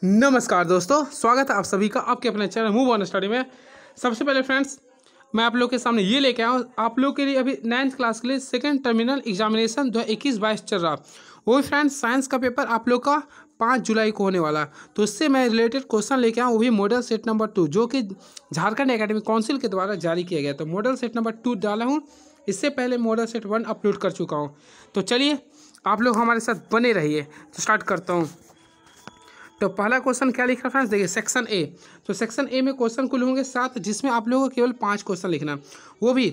नमस्कार दोस्तों, स्वागत है आप सभी का आपके अपने चैनल मूव ऑन स्टडी में। सबसे पहले फ्रेंड्स, मैं आप लोग के सामने ये लेके आया हूँ आप लोग के लिए अभी 9th क्लास के लिए सेकंड टर्मिनल एग्जामिनेशन 2021-22 चल रहा। वो भी फ्रेंड्स साइंस का पेपर आप लोग का 5 जुलाई को होने वाला। तो इससे मैं रिलेटेड क्वेश्चन लेके आया हूँ, वो भी मॉडल सेट नंबर 2 जो कि झारखंड एकेडमिक काउंसिल के द्वारा जारी किया गया। तो मॉडल सेट नंबर 2 डाला हूँ, इससे पहले मॉडल सेट 1 अपलोड कर चुका हूँ। तो चलिए आप लोग हमारे साथ बने रहिए। तो स्टार्ट करता हूँ। तो पहला क्वेश्चन क्या लिख रहा है फ्रेंड्स, देखिए सेक्शन ए। तो सेक्शन ए में क्वेश्चन कुल होंगे 7, जिसमें आप लोगों को केवल 5 क्वेश्चन लिखना, वो भी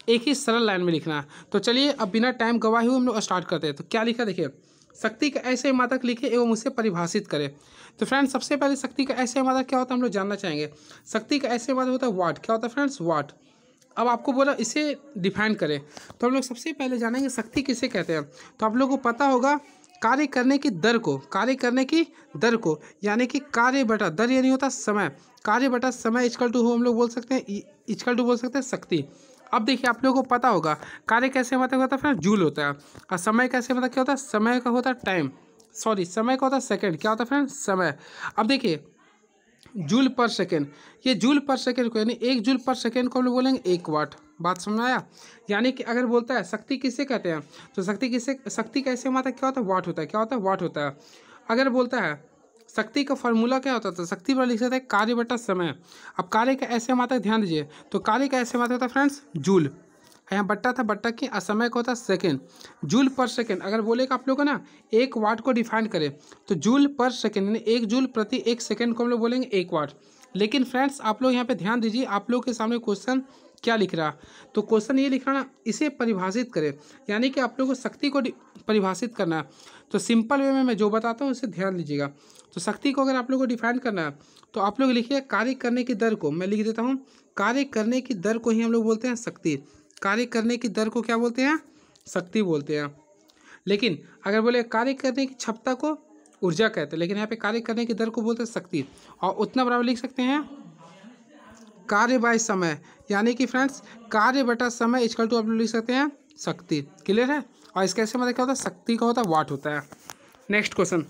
एक ही सरल लाइन में लिखना। तो चलिए अब बिना टाइम गवाए हुए हम लोग स्टार्ट करते हैं। तो क्या लिखा देखिए, शक्ति का ऐसे मात्रक लिखे एवं उसे परिभाषित करें। तो फ्रेंड्स सबसे पहले शक्ति का ऐसे मात्रक क्या होता है हम लोग जानना चाहेंगे। शक्ति का ऐसे मात्रक होता है वाट। क्या होता है फ्रेंड्स, वाट। अब आपको बोला इसे डिफाइन करें, तो हम लोग सबसे पहले जानेंगे शक्ति किसे कहते हैं। तो आप लोगों को पता होगा कार्य करने की दर को, कार्य करने की दर को यानी कि कार्य बटा दर यानी होता समय, कार्य बटा समय इक्वल टू हम लोग बोल सकते हैं, इक्वल टू बोल सकते हैं शक्ति। अब देखिए आप लोगों को पता होगा कार्य कैसे मतलब होता है फ्रेंड्स, जूल होता है। और समय कैसे मतलब क्या होता है, समय का होता है टाइम, सॉरी समय का होता है सेकेंड। क्या होता है फ्रेंड्स, समय। अब देखिए जूल पर सेकेंड, ये जूल पर सेकेंड को यानी 1 जूल पर सेकेंड को हम लोग बोलेंगे 1 वाट। बात समझ में आया। यानी कि अगर बोलता है शक्ति किसे कहते हैं, तो शक्ति कैसे मात्रा क्या होता है, वाट होता है। क्या होता है, वाट होता है। अगर बोलता है शक्ति का फॉर्मूला क्या होता है, तो शक्ति पर लिख सकते हैं कार्य बटा समय। अब कार्य का ऐसे मात्रा ध्यान दीजिए, तो कार्य का ऐसे मात्रा होता है फ्रेंड्स जूल, यहाँ बट्टा था, बट्टा की असमय का होता है सेकेंड, जूल पर सेकेंड। अगर बोलेगा आप लोग ना 1 वाट को डिफाइन करें, तो जूल पर सेकेंड यानी 1 जूल प्रति 1 सेकेंड को हम लोग बोलेंगे 1 वाट। लेकिन फ्रेंड्स आप लोग यहाँ पे ध्यान दीजिए, आप लोग के सामने क्वेश्चन क्या लिख रहा। तो क्वेश्चन ये लिख रहा ना, इसे परिभाषित करें, यानी कि आप लोग को शक्ति को परिभाषित करना है। तो सिंपल वे में मैं जो बताता हूँ उसे ध्यान दीजिएगा। तो शक्ति को अगर आप लोग को डिफाइन करना है, तो आप लोग लिखिए कार्य करने की दर को, मैं लिख देता हूँ, कार्य करने की दर को ही हम लोग बोलते हैं शक्ति। कार्य करने की दर को क्या बोलते हैं, शक्ति बोलते हैं। लेकिन अगर बोले कार्य करने की क्षमता को ऊर्जा कहते हैं, लेकिन यहाँ पे कार्य करने की दर को बोलते हैं शक्ति। और उतना बराबर लिख सकते हैं कार्य बाय समय, यानी कि फ्रेंड्स कार्य बटा समय इक्वल टू आप लोग लिख सकते हैं शक्ति। क्लियर है। और इसका ऐसे मतलब क्या होता है, शक्ति का होता है वाट होता है। नेक्स्ट क्वेश्चन,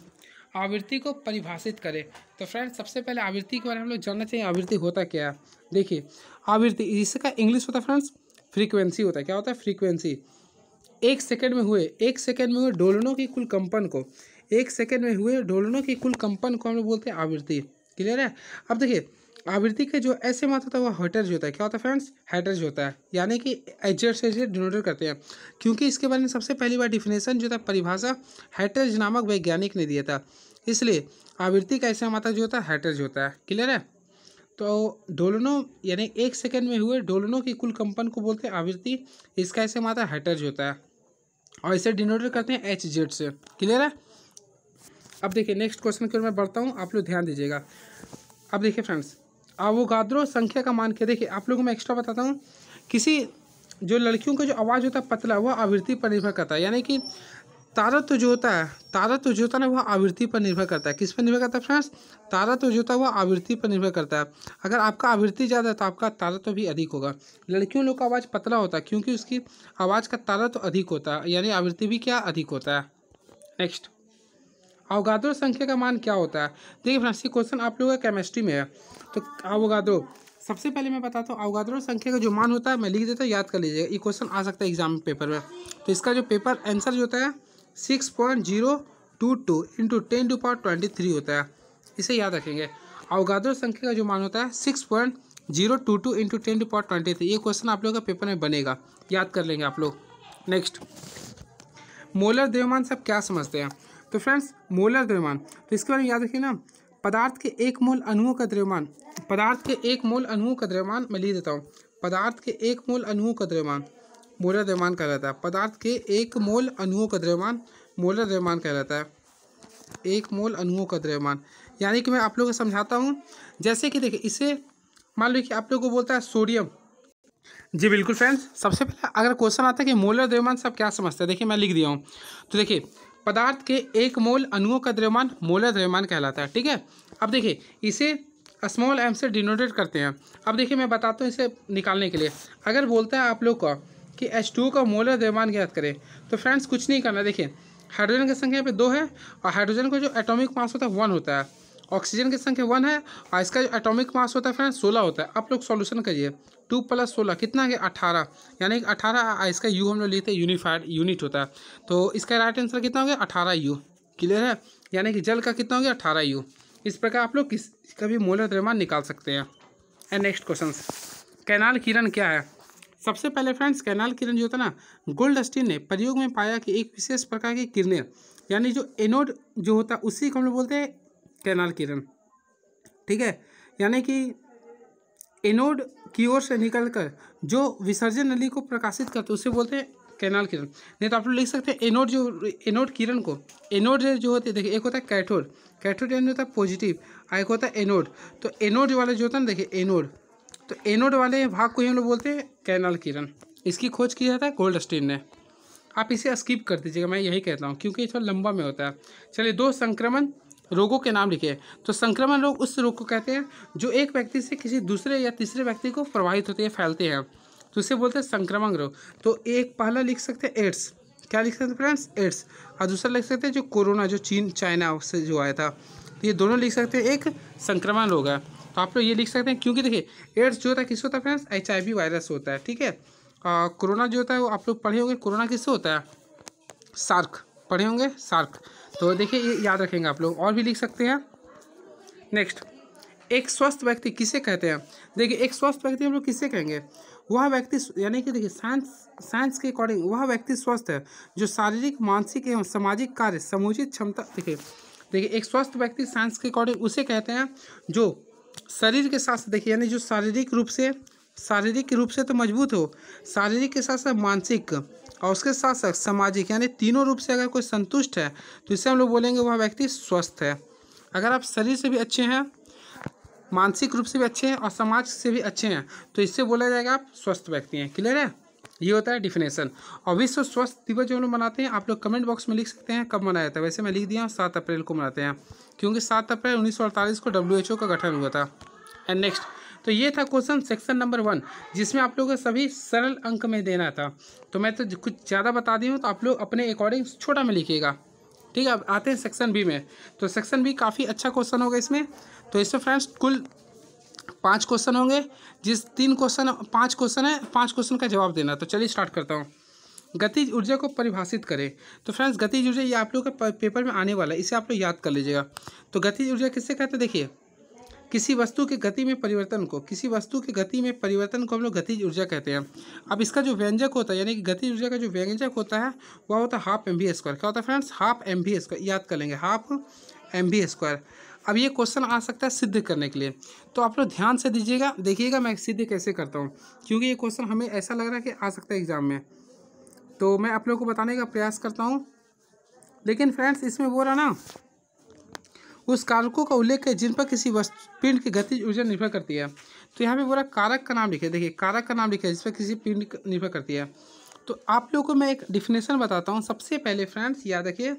आवृत्ति को परिभाषित करें। तो फ्रेंड्स सबसे पहले आवृत्ति के बारे में हम लोग जानना चाहिए, आवृत्ति होता क्या है। देखिए आवृत्ति, इसका इंग्लिश होता है फ्रेंड्स फ्रीक्वेंसी होता है। क्या होता है, फ्रीक्वेंसी। 1 सेकंड में हुए दोलनों की कुल कंपन को, 1 सेकंड में हुए दोलनों की कुल कंपन को हम लोग बोलते हैं आवृत्ति। क्लियर है। अब देखिए आवृत्ति के जो ऐसे मात्रा होता है वो हर्ट्ज होता है। क्या होता है फ्रेंड्स, हर्ट्ज होता है, यानी कि एचजेड से डिनोटेट करते हैं। क्योंकि इसके बारे में सबसे पहली बार डिफिनेशन जो था, परिभाषा हर्ट्ज नामक वैज्ञानिक ने दिया था, इसलिए आवृत्ति का ऐसा मात्रा जो होता है हर्ट्ज होता है। क्लियर है। तो दोलनों यानी 1 सेकंड में हुए दोलनों की कुल कंपन को बोलते हैं आवृत्ति। इसका ऐसे मात्रा हर्ट्ज होता है और इसे डिनोटेट करते हैं एच जेड से। क्लियर है। अब देखिए नेक्स्ट क्वेश्चन की ओर मैं बढ़ता हूँ, आप लोग ध्यान दीजिएगा। अब देखिए फ्रेंड्स, अवोगाद्रो संख्या का मान क्या। देखिए आप लोगों को मैं एक्स्ट्रा बताता हूँ, किसी जो लड़कियों का जो आवाज़ होता है पतला, वह आवृत्ति पर निर्भर करता है। यानी कि तारत्व जो होता है ना, वह आवृत्ति पर निर्भर करता है। किस पर निर्भर करता है फ्रेंड्स, तारत्व जो होता है वह आवृत्ति पर निर्भर करता है। अगर आपका आवृत्ति ज़्यादा है तो आपका तारत्व भी अधिक होगा। लड़कियों लोग का आवाज़ पतला होता है क्योंकि उसकी आवाज़ का तारत्व अधिक होता है, यानी आवृत्ति भी क्या अधिक होता है। नेक्स्ट, अवोगाद्रो संख्या का मान क्या होता है। देखिए फ्रेंड्स ये क्वेश्चन आप लोगों का केमिस्ट्री में है। तो अवोगाद्रो, सबसे पहले मैं बताता हूँ अवोगाद्रो संख्या का जो मान होता है, मैं लिख देता हूँ, याद कर लीजिएगा, ये क्वेश्चन आ सकता है एग्जाम पेपर में। तो इसका जो पेपर आंसर जो होता है 6.022 इंटू 10⁻23 होता है। इसे याद रखेंगे। अवोगाद्रो संख्या का जो मान होता है 6.022 इंटू 10⁻23। ये क्वेश्चन आप लोगों का पेपर में बनेगा, याद कर लेंगे आप लोग। नेक्स्ट, मोलर द्रव्यमान से आप क्या समझते हैं। तो फ्रेंड्स मोलर द्रव्यमान, तो इसके बारे में याद रखिए ना, पदार्थ के 1 मोल अणुओं का द्रव्यमान, पदार्थ के 1 मोल अणुओं का द्रव्यमान, मैं लिख देता हूँ, पदार्थ के 1 मोल अणुओं का द्रव्यमान मोलर द्रव्यमान कहलाता है। पदार्थ के 1 मोल अणुओं का द्रव्यमान मोलर द्रव्यमान कहलाता है। 1 मोल अणुओं का द्रव्यमान, यानी कि मैं आप लोगों को समझाता हूँ। जैसे कि देखिए इसे मान लो कि आप लोगों को बोलता है सोडियम। जी बिल्कुल फ्रेंड्स, सबसे पहले अगर क्वेश्चन आता है कि मोलर द्रव्यमान से आप क्या समझते हैं, देखिए मैं लिख दिया हूँ। तो देखिए पदार्थ के 1 मोल अणुओं का द्रव्यमान मोलर द्रव्यमान कहलाता है। ठीक है। अब देखिए इसे स्मॉल एम से डिनोटेट करते हैं। अब देखिए मैं बताता हूँ इसे निकालने के लिए। अगर बोलता है आप लोग का कि H2O का मोलर द्रव्यमान ज्ञात करें, तो फ्रेंड्स कुछ नहीं करना। देखिए हाइड्रोजन की संख्या पे 2 है और हाइड्रोजन का जो एटॉमिक मास होता है 1 होता है, ऑक्सीजन की संख्या 1 है और इसका जो एटॉमिक मास होता है फ्रेंड्स 16 होता है। आप लोग सॉल्यूशन करिए, 2 + 16 कितना है 18, यानी कि 18 इसका यू हम लोग लिखते हैं यूनिफाइड यूनिट होता है। तो इसका राइट आंसर कितना हो गया 18 यू। क्लियर है, यानी कि जल का कितना हो गया 18 यू। इस प्रकार आप लोग किसका भी मोलर द्रव्यमान निकाल सकते हैं। एंड नेक्स्ट क्वेश्चन, कैनाल किरण क्या है। सबसे पहले फ्रेंड्स कैनाल किरण जो होता है ना, गोल्डस्टीन ने प्रयोग में पाया कि एक विशेष प्रकार की किरणें, यानी जो एनोड जो होता है उसी को हम लोग बोलते हैं कैनाल किरण। ठीक है, यानी कि एनोड की ओर से निकलकर जो विसर्जन नली को प्रकाशित करते उसे बोलते हैं कैनाल किरण। नहीं तो आप लोग लिख सकते हैं एनोड किरण को, एनोड जो होते हैं देखिए, एक होता है कैथोड, कैथोड यानी होता है पॉजिटिव, और एक होता है एनोड। तो एनोड वाले जो होता है ना देखिए एनोड, तो एनोड वाले भाग को ही हम लोग बोलते हैं कैनाल किरण। इसकी खोज की जाता है गोल्डस्टीन ने। आप इसे स्किप कर दीजिएगा, मैं यही कहता हूँ, क्योंकि ये थोड़ा लंबा में होता है। चलिए 2 संक्रमण रोगों के नाम लिखे। तो संक्रमण रोग उस रोग को कहते हैं जो एक व्यक्ति से किसी दूसरे या तीसरे व्यक्ति को प्रभावित होते हैं, फैलते हैं, तो इसे बोलते हैं संक्रमण रोग। तो एक पहला लिख सकते हैं एड्स, क्या लिख सकते हैं फ्रेंड्स एड्स, और दूसरा लिख सकते हैं जो कोरोना जो चीन चाइना से जो आया था, तो ये दोनों लिख सकते हैं एक संक्रमण रोग है। तो आप लोग ये लिख सकते हैं, क्योंकि देखिए एड्स जो होता है किससे होता है फ्रेंड्स, HIV वायरस होता है। ठीक है, कोरोना जो होता है वो आप लोग पढ़े होंगे, कोरोना किससे होता है, सार्क पढ़े होंगे, सार्क। तो देखिए ये याद रखेंगे आप लोग। और भी लिख सकते हैं। नेक्स्ट, एक स्वस्थ व्यक्ति किसे कहते हैं। देखिए एक स्वस्थ व्यक्ति हम लोग किसे कहेंगे, वह व्यक्ति, यानी कि देखिए साइंस के अकॉर्डिंग वह व्यक्ति स्वस्थ है जो शारीरिक मानसिक एवं सामाजिक कार्य समुचित क्षमता, देखिए एक स्वस्थ व्यक्ति साइंस के अकॉर्डिंग उसे कहते हैं जो शरीर के साथ देखिए, यानी जो शारीरिक रूप से तो मजबूत हो, शारीरिक के साथ साथ मानसिक और उसके साथ साथ सामाजिक, यानी तीनों रूप से अगर कोई संतुष्ट है तो इसे हम लोग बोलेंगे वह व्यक्ति स्वस्थ है। अगर आप शरीर से भी अच्छे हैं, मानसिक रूप से भी अच्छे हैं और समाज से भी अच्छे हैं, तो इससे बोला जाएगा आप स्वस्थ व्यक्ति हैं। क्लियर है, ये होता है डिफिनेशन। और विश्व स्वास्थ्य दिवस जो हम लोग मनाते हैं, आप लोग कमेंट बॉक्स में लिख सकते हैं कब मनाया था। वैसे मैं लिख दिया 7 अप्रैल को मनाते हैं, क्योंकि 7 अप्रैल 1948 को WHO का गठन हुआ था। एंड नेक्स्ट, तो ये था क्वेश्चन सेक्शन नंबर 1, जिसमें आप लोगों को सभी सरल अंक में देना था। तो मैं तो कुछ ज़्यादा बता दी हूँ, तो आप लोग अपने अकॉर्डिंग छोटा में लिखिएगा। ठीक है, अब आते हैं सेक्शन बी में। तो सेक्शन बी काफ़ी अच्छा क्वेश्चन होगा इसमें। तो इसमें फ्रेंड्स कुल 5 क्वेश्चन होंगे, जिस 5 क्वेश्चन है, 5 क्वेश्चन का जवाब देना। तो चलिए स्टार्ट करता हूँ। गतिज ऊर्जा को परिभाषित करें। तो फ्रेंड्स गतिज ऊर्जा ये आप लोग के पेपर में आने वाला है, इसे आप लोग याद कर लीजिएगा। तो गतिज ऊर्जा किससे कहते हैं, देखिए किसी वस्तु की गति में परिवर्तन को हम लोग गतिज ऊर्जा कहते हैं। अब इसका जो व्यंजक होता है, यानी कि गतिज ऊर्जा का जो व्यंजक होता है वह होता है 1/2 mv²। क्या होता है फ्रेंड्स, 1/2 mv², याद कर लेंगे 1/2 mv²। अब ये क्वेश्चन आ सकता है सिद्ध करने के लिए, तो आप लोग ध्यान से दीजिएगा, देखिएगा मैं सिद्ध कैसे करता हूँ, क्योंकि ये क्वेश्चन हमें ऐसा लग रहा है कि आ सकता है एग्जाम में, तो मैं आप लोगों को बताने का प्रयास करता हूँ। लेकिन फ्रेंड्स इसमें वो रहा ना, उस कारकों का उल्लेख है जिन पर किसी पिंड की गतिज ऊर्जा निर्भर करती है। तो यहाँ पे पूरा कारक का नाम लिखे, देखिए कारक का नाम लिखे जिस पर किसी पिंड निर्भर करती है। तो आप लोगों को मैं एक डिफिनेशन बताता हूँ। सबसे पहले फ्रेंड्स याद रखिए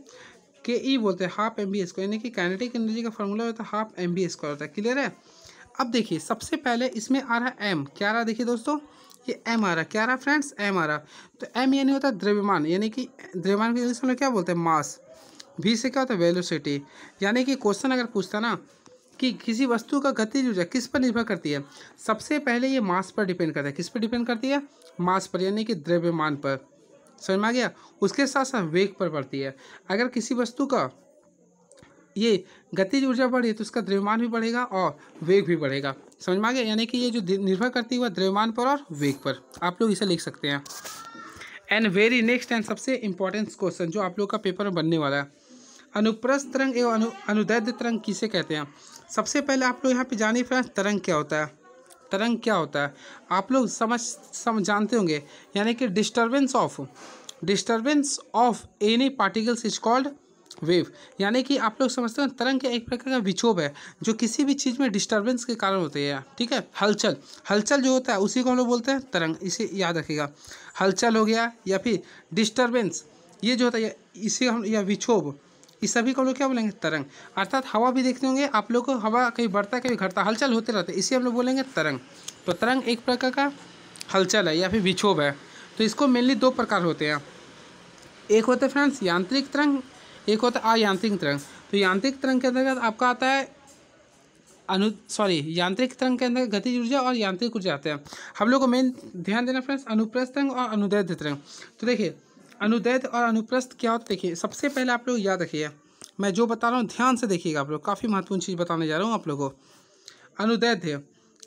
के ई बोलते हैं 1/2 mv², यानी कि काइनेटिक एनर्जी का फॉर्मूला होता है 1/2 mv² होता है। क्लियर है। अब देखिए सबसे पहले इसमें आ रहा है एम, क्या आ रहा है देखिए दोस्तों, ये एम आ रहा, क्या आ रहा फ्रेंड्स, एम आ रहा। तो एम यानी होता है द्रव्यमान, यानी कि द्रव्यमान के इंग्लिश में क्या बोलते हैं, मास। भी से क्या होता है, वेलोसिटी। यानी कि क्वेश्चन अगर पूछता ना कि किसी वस्तु का गतिज ऊर्जा किस पर निर्भर करती है, सबसे पहले ये मास पर डिपेंड करता है। किस पर डिपेंड करती है, मास पर, यानी कि द्रव्यमान पर। समझ में आ गया। उसके साथ साथ वेग पर बढ़ती है। अगर किसी वस्तु का ये गतिज ऊर्जा बढ़ी तो उसका द्रव्यमान भी बढ़ेगा और वेग भी बढ़ेगा। समझ में आ गया। यानी कि ये जो निर्भर करती है वह द्रव्यमान पर और वेग पर। आप लोग इसे लिख सकते हैं। एंड वेरी नेक्स्ट एंड सबसे इंपॉर्टेंट क्वेश्चन जो आप लोग का पेपर में बनने वाला है, अनुप्रस्थ तरंग एवं अनुदैर्ध्य तरंग किसे कहते हैं। सबसे पहले आप लोग यहाँ पे जानिए फ्रेंड्स तरंग क्या होता है। तरंग क्या होता है आप लोग समझ जानते होंगे, यानी कि disturbance of any particles is called wave. यानी कि आप लोग समझते हैं तरंग के एक प्रकार का विक्षोभ है जो किसी भी चीज़ में डिस्टर्बेंस के कारण होते हैं। ठीक है, हलचल जो होता है उसी को हम लोग बोलते हैं तरंग। इसे याद रखिएगा, हलचल हो गया या फिर डिस्टर्बेंस, ये जो होता है इसे हम, या विक्षोभ, इस सभी को हम लोग क्या बोलेंगे, तरंग। अर्थात हवा भी देखते होंगे आप लोग को, हवा कहीं बढ़ता है कहीं घटता, हलचल होते रहते हैं, इसे हम लोग बोलेंगे तरंग। तो तरंग एक प्रकार का हलचल है या फिर विक्षोभ है। तो इसको मेनली 2 प्रकार होते हैं, एक होता है फ्रेंड्स यांत्रिक तरंग, एक होता है अयांत्रिक तरंग। तो यांत्रिक तरंग के अंतर्गत आपका आता है यांत्रिक तरंग के अंदर गतिज ऊर्जा और यांत्रिक ऊर्जा आते हैं। हम लोग को मेन ध्यान देना फ्रेंड्स अनुप्रस्थ तरंग और अनुदैर्ध्य तरंग। तो देखिए अनुदैर्ध्य और अनुप्रस्थ क्या होता है, देखिए सबसे पहले आप लोग याद रखिए, मैं जो बता रहा हूँ ध्यान से देखिएगा, आप लोग काफ़ी महत्वपूर्ण चीज़ बताने जा रहा हूँ आप लोगों को। अनुदैर्ध्य,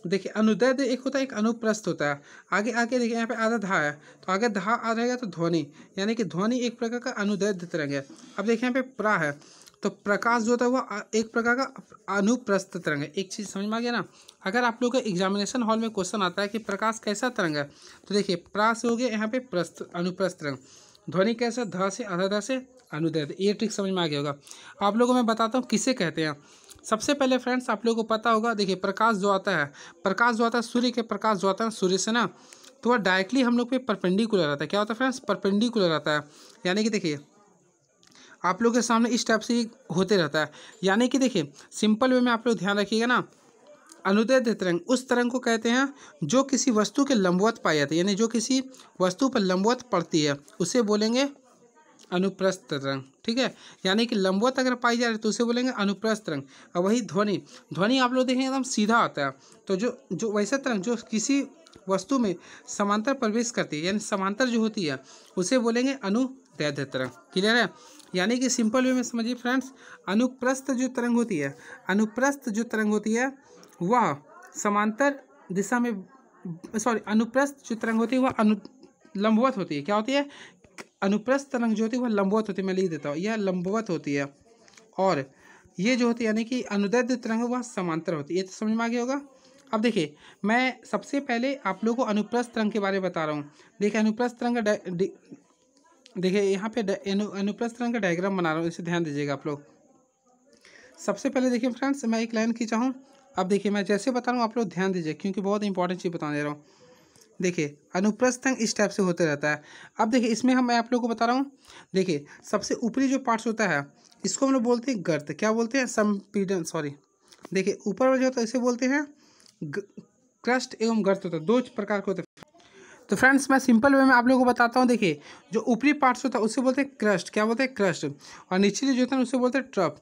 देखिए अनुदैर्ध्य एक होता है, एक अनुप्रस्थ होता है। आगे आगे देखिए यहाँ पे आधा धा है, तो आगे धा आ रहेगा तो ध्वनि, यानी कि ध्वनि एक प्रकार का अनुदैर्ध्य तरंग है। अब देखिए यहाँ पे प्रा है, तो प्रकाश जो होता है वह एक प्रकार का अनुप्रस्थ तरंग है। एक चीज़ समझ में आ गया ना। अगर आप लोग का एग्जामिनेशन हॉल में क्वेश्चन आता है कि प्रकाश कैसा तरंग है, तो देखिए प्रा से हो गया यहाँ पे प्रस्थ, अनुप्रस्थ तरंग। ध्वनि कैसा, ध से, आधा ध से, अनुदैर्ध्य। ये ट्रिक समझ में आ गया होगा। आप लोगों को मैं बताता हूँ किसे कहते हैं। सबसे पहले फ्रेंड्स आप लोगों को पता होगा, देखिए प्रकाश जो आता है सूर्य के प्रकाश जो आता है सूर्य से ना, तो वह डायरेक्टली हम लोग पे परपेंडिकुलर आता है। क्या होता है फ्रेंड्स, परपेंडिकुलर आता है। यानी कि देखिए आप लोग के सामने इस टाइप से होते रहता है। यानी कि देखिए सिंपल वे में आप लोग ध्यान रखिएगा ना, अनुदैर्ध्य तरंग उस तरंग को कहते हैं जो किसी वस्तु के लंबवत पाई जाती है, यानी जो किसी वस्तु पर लंबवत पड़ती है उसे बोलेंगे अनुप्रस्थ तरंग। ठीक है, यानी कि लंबवत अगर पाई जा रही है तो उसे बोलेंगे अनुप्रस्थ तरंग। और वही ध्वनि, ध्वनि आप लोग देखेंगे एकदम सीधा आता है। तो जो वैसा तरंग जो किसी वस्तु में समांतर प्रवेश करती है, यानी समांतर जो होती है उसे बोलेंगे अनुदैर्ध्य तरंग। क्लियर है। यानी कि सिंपल वे में समझिए फ्रेंड्स, अनुप्रस्थ जो तरंग होती है, अनुप्रस्थ जो तरंग होती है वह समांतर दिशा में, अनुप्रस्थ जो तरंग होती है वह लंबवत होती है। क्या होती है, अनुप्रस्थ तरंग जो होती है वह लंबवत होती है। मैं लिख देता हूँ, यह लंबवत होती है। और ये जो होती है यानी कि अनुदैर्ध्य तरंग वह समांतर होती है। ये तो समझ में आ गया होगा। अब देखिए मैं सबसे पहले आप लोगों को अनुप्रस्थ तरंग के बारे में बता रहा हूँ। देखिए अनुप्रस्थ तरंग का देखिए यहाँ पे अनुप्रस्थ तरंग का डायग्राम बना रहा हूँ, इसे ध्यान दीजिएगा आप लोग। सबसे पहले देखिए फ्रेंड्स मैं एक लाइन खींचा हूँ। अब देखिए मैं जैसे बता रहा हूँ आप लोग ध्यान दीजिए, क्योंकि बहुत इंपॉर्टेंट चीज़ बताने दे रहा हूँ। देखिए अनुप्रस्थ तरंग इस टाइप से होते रहता है। अब देखिए इसमें मैं आप लोगों को बता रहा हूँ, देखिए सबसे ऊपरी जो पार्ट्स होता है इसको हम लोग बोलते हैं गर्त। क्या बोलते हैं, संपीड़न, देखिए ऊपर वाला जो होता है इसे बोलते हैं क्रस्ट एवं गर्त होता है, दो प्रकार के होते हैं। तो फ्रेंड्स मैं सिंपल वे में आप लोगों को बताता हूँ। देखिए जो ऊपरी पार्ट्स होता है उसे बोलते हैं क्रस्ट। क्या बोलते हैं, क्रस्ट। और निचली जो होता है उसे बोलते हैं ट्रफ।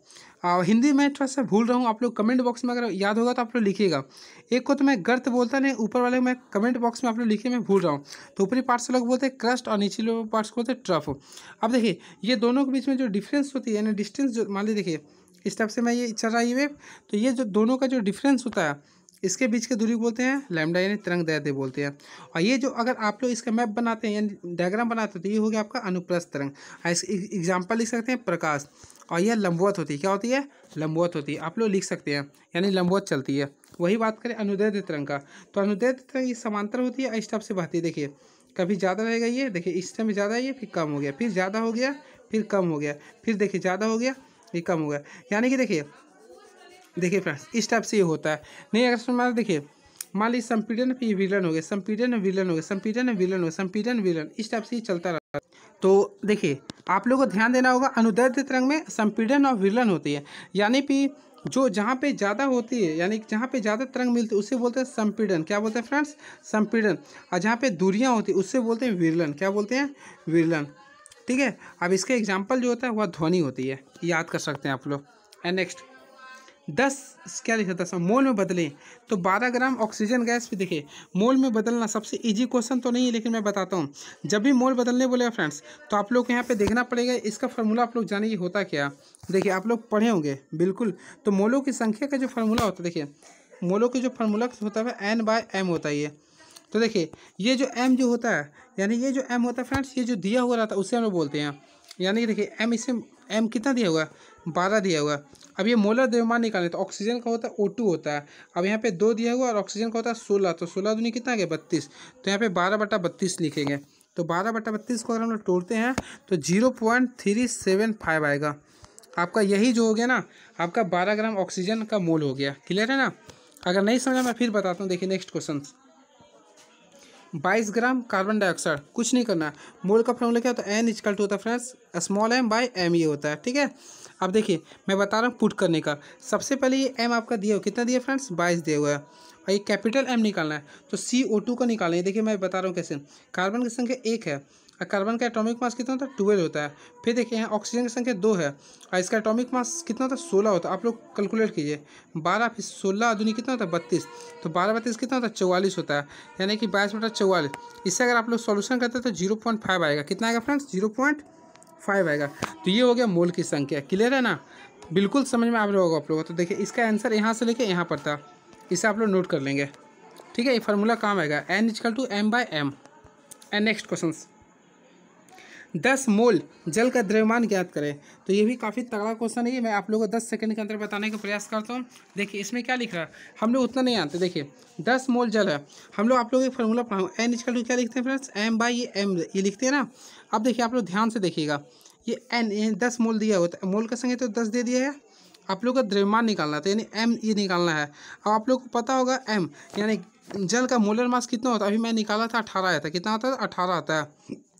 हिंदी में थोड़ा सा भूल रहा हूँ, आप लोग कमेंट बॉक्स में अगर याद होगा तो आप लोग लिखिएगा। एक को तो मैं गर्त बोलता नहीं, ऊपर वाले मैं कमेंट बॉक्स में आप लोग लिखिए, मैं भूल रहा हूँ। तो ऊपरी पार्ट्स लोग बोलते हैं क्रस्ट और निचले पार्ट्स को बोलते हैं ट्रफ। अब देखिए ये दोनों के बीच में जो डिफरेंस होती है, यानी डिस्टेंस जो मान लीजिए देखिए इस टाइप से मैं ये चल रहा है ये, तो ये जो दोनों का जो डिफरेंस होता है इसके बीच की दूरी बोलते हैं लैम्डा, यानी तरंग दैर्ध्य बोलते हैं। और ये जो अगर आप लोग इसका मैप बनाते हैं यानी डायग्राम बनाते हैं तो ये हो गया आपका अनुप्रस्थ तरंग। एग्जाम्पल लिख सकते हैं प्रकाश। और यह लंबवत होती है। क्या होती है, लंबवत होती है। आप लोग लिख सकते हैं यानी लंबवत चलती है। वही बात करें अनुदैर्ध्य तरंग का, तो अनुदैर्ध्य तरंग ये समांतर होती है, इस टाइप से बहती है। देखिए कभी ज़्यादा रहेगा ये, देखिए इस टाइम ज़्यादा है ये, फिर कम हो गया, फिर ज़्यादा हो गया, फिर कम हो गया, फिर देखिए ज़्यादा हो गया, फिर कम हो गया। यानी कि देखिए फ्रेंड्स इस टाइप से ये होता है। नहीं अगर समझ में, देखिए मान लीजिए संपीड़न पे विलन हो गया, संपीड़न विलन हो गया, संपीड़न विलन हो गया, संपीड़न विलन, इस टाइप से ही चलता रहता है। तो देखिए आप लोगों को ध्यान देना होगा, अनुदैर्ध्य तरंग में संपीड़न और विलन होती है। यानी कि जो जहाँ पे ज़्यादा होती है, यानी जहाँ पे ज़्यादा तरंग मिलती है उसे बोलते हैं संपीड़न। क्या बोलते हैं फ्रेंड्स, संपीड़न। और जहाँ पे दूरियाँ होती है उससे बोलते हैं विरलन। क्या बोलते हैं, विरलन। ठीक है। अब इसके एग्जाम्पल जो होता है वह ध्वनि होती है, याद कर सकते हैं आप लोग। एंड नेक्स्ट 10 क्या लिखा था, मोल में बदलें तो 12 ग्राम ऑक्सीजन गैस भी। देखिए मोल में बदलना सबसे इजी क्वेश्चन तो नहीं है, लेकिन मैं बताता हूँ। जब भी मोल बदलने बोलेगा फ्रेंड्स तो आप लोग को यहाँ पे देखना पड़ेगा इसका फार्मूला। आप लोग जानेंगे होता क्या। देखिए आप लोग पढ़े होंगे बिल्कुल। तो मोलों की संख्या का जो फार्मूला होता है, देखिए मोलों की जो फार्मूला होता है N/M होता है ये। तो देखिए ये जो M जो होता है, यानी ये जो M होता है फ्रेंड्स, ये जो दिया हुआ रहता है उसे हम लोग बोलते हैं। यानी कि देखिए M, इसे M कितना दिया हुआ, 12 दिया हुआ। अब ये मोलर द्रव्यमान निकालें तो ऑक्सीजन का होता है O2 होता है। अब यहाँ पे 2 दिया हुआ और ऑक्सीजन का होता है 16, तो 16 दूनी कितना आ गया 32। तो यहाँ पे 12/32 लिखेंगे। तो 12/32 को अगर हम लोग तोड़ते हैं तो 0.375 आएगा। आपका यही जो हो गया ना, आपका 12 ग्राम ऑक्सीजन का मोल हो गया। क्लियर है ना। अगर नहीं समझा मैं फिर बताता हूँ। देखिए next question, 22 gram carbon dioxide. कुछ नहीं करना, मोल का फॉर्मूला क्या होता है, N इक्वल टू होता है फ्रेंड्स m/m ये होता है। ठीक है। अब देखिए मैं बता रहा हूँ पुट करने का। सबसे पहले ये M आपका दिया हुआ, कितना दिया फ्रेंड्स 22 दिया हुआ है। और ये कैपिटल M निकालना है तो CO2 का निकालना है। देखिए मैं बता रहा हूँ कैसे। कार्बन की संख्या 1 है कार्बन का एटॉमिक मास कितना होता है 12 होता है। फिर देखिए यहाँ ऑक्सीजन की संख्या 2 है और इसका एटॉमिक मास कितना होता है 16 होता है। आप लोग कैलकुलेट कीजिए 12 फिर 16 दूनी कितना होता है 32, तो 12 32 कितना होता है 44 होता है, यानी कि 22/44। इससे अगर आप लोग सॉल्यूशन करते हैं तो 0.5 आएगा। कितना आएगा फ्रेंड्स 0.5 आएगा। तो ये हो गया मोल की संख्या। क्लियर है ना, बिल्कुल समझ में आ रहा होगा आप लोगों को। तो देखिए इसका आंसर यहाँ से लेके यहाँ पर था, इसे आप लोग नोट कर लेंगे। ठीक है, ये फार्मूला काम आएगा N=m/m। एंड नेक्स्ट क्वेश्चन, 10 मोल जल का द्रव्यमान ज्ञात करें। तो ये भी काफ़ी तगड़ा क्वेश्चन है, ये मैं आप लोगों को 10 सेकंड के अंदर बताने का प्रयास करता हूँ। देखिए इसमें क्या लिख रहा है, हम लोग उतना नहीं जानते। देखिए 10 मोल जल है, हम लोग आप लोग एक फार्मूला पढ़ाऊँ N= क्या लिखते हैं फ्रेंड्स m/m, ये लिखते हैं ना। अब देखिए आप लोग ध्यान से देखिएगा, ये N 10 मोल दिया होता है, मोल का संख्या तो 10 दे दिया है। आप लोग का द्रव्यमान निकालना है, तो यानी m ये निकालना है। अब आप लोग को पता होगा m यानी जल का मोलर मास कितना होता है। अभी मैं निकाला था 18 आया था, कितना आता है 18 आता है।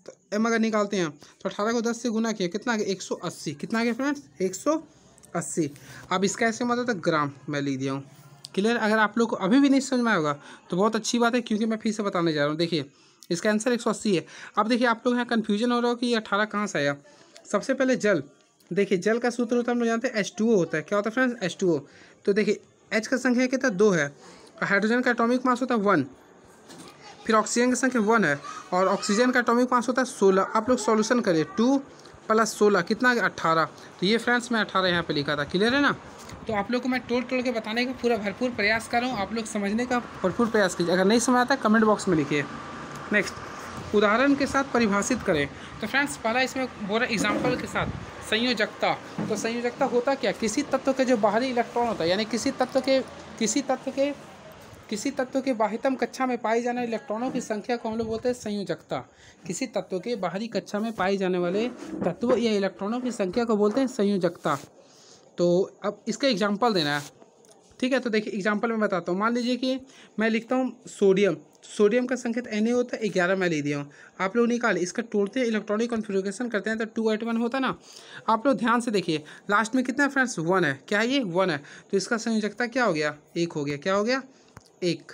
तो m अगर निकालते हैं तो 18 को 10 से गुना किया, कितना आ गया 180। कितना आ गया फ्रेंड्स 180। अब इसका ऐसे मतलब था ग्राम मैं लिख दिया हूँ। क्लियर, अगर आप लोग को अभी भी नहीं समझ में आएगा तो बहुत अच्छी बात है, क्योंकि मैं फिर से बताने जा रहा हूँ। देखिए इसका आंसर 180 है। अब देखिए आप लोग यहाँ कन्फ्यूजन हो रहा हो कि ये 18 कहाँ से आया। सबसे पहले जल, देखिए जल का सूत्र होता है हम लोग जानते हैं H2O होता है। क्या होता है फ्रेंड्स H2O। तो देखिए H का संख्या कितना 2 है, हाइड्रोजन का एटॉमिक मास होता है 1, फिर ऑक्सीजन की संख्या 1 है और ऑक्सीजन का एटॉमिक मास होता है 16। आप लोग सॉल्यूशन करिए 2 + 16 कितना आ गया 18। तो ये फ्रेंड्स मैं 18 यहाँ पे लिखा था। क्लियर है ना। तो आप लोग को मैं तोड़ के बताने का पूरा भरपूर प्रयास कर रहा हूँ, आप लोग समझने का भरपूर प्रयास कीजिए। अगर नहीं समझ आता कमेंट बॉक्स में लिखिए। नेक्स्ट, उदाहरण के साथ परिभाषित करें। तो फ्रेंड्स पहला इसमें बोल रहा एग्जाम्पल के साथ संयोजकता। तो संयोजकता होता क्या, किसी तत्व के जो बाहरी इलेक्ट्रॉन होता है, यानी किसी तत्व के बाह्यतम कक्षा में पाई जाने वाले इलेक्ट्रॉनों की संख्या को हम लोग बोलते हैं संयोजकता। किसी तत्व के बाहरी कक्षा में पाई जाने वाले तत्वों या इलेक्ट्रॉनों की संख्या को बोलते हैं संयोजकता। तो अब इसका एग्जाम्पल देना है। ठीक है, तो देखिए एग्जाम्पल मैं बताता हूँ। मान लीजिए कि मैं लिखता हूँ सोडियम का संकेत Na होता है, 11 मैं लिख दिया हूँ। आप लोग निकाले इसका तोड़ते हैं, इलेक्ट्रॉनिक कॉन्फ़िगरेशन करते हैं तो 2 × 1 होता है ना। आप लोग ध्यान से देखिए लास्ट में कितना है फ्रेंड्स 1 है। क्या ये 1 है, तो इसका संयोजकता क्या हो गया 1 हो गया। क्या हो गया 1।